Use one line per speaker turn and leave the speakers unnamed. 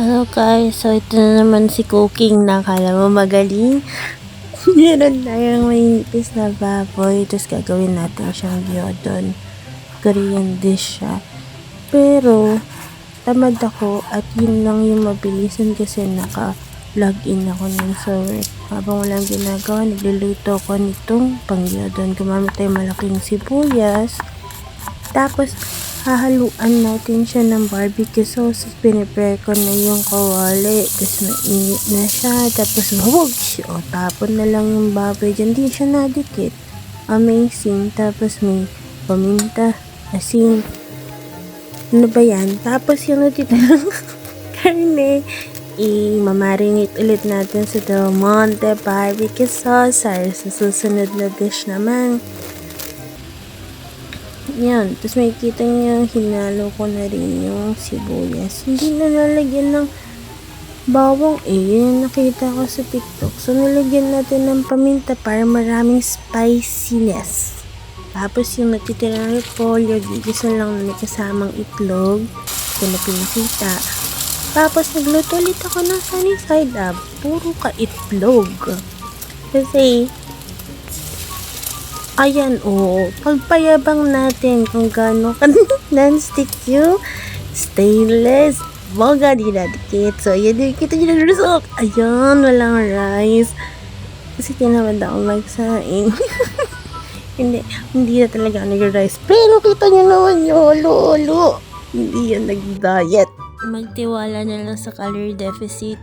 Hello guys, so ito na naman si Cooking na akala mo magaling. Meron tayong may nipis na baboy, tapos gagawin natin siyang gyudon. Korean dish siya. Pero, tamad ako at yun lang yung mabilisan kasi naka-login ako nun sa work. Habang walang ginagawa, nagluluto ko nitong pang-gyudon. Gumamit tayo malaking sibuyas. Tapos, hahaluan natin siya ng barbecue sauce. Pinipare ko na yung kawali. Tapos, mainit na siya. Tapos, huwag siya. O, tapon na lang yung baboy dyan. Di siya nadikit. Amazing. Tapos, may paminta, asin. Ano ba yan? Tapos, yung natitirang karne, i-marinate ulit natin sa Del Monte barbecue sauce. Sa susunod na dish naman. Yan. Tapos makikita niyo, hinalo ko na rin yung sibuyas. Hindi na nalagyan ng bawang Yun yung nakita ko sa TikTok. So, nalagyan natin ng paminta para maraming spiciness. Tapos, yung natitirang repolyo, gigisa lang na may kasamang itlog. Ito na pinakita. Tapos, nagluto ulit ako ng sunny side up. Puro ka itlog. Kasi, ayan, pagpayabang natin kung gaano ka non-stick yung stainless. Baga di nadikit. So, ayan yung kita nyo ng result. Ayan, walang rice. Kasi tinamad ako magsaing. hindi na talaga nag-rice. Pero kita nyo naman yung halo. Hindi yan nag-diet. Magtiwala na lang sa calorie deficit.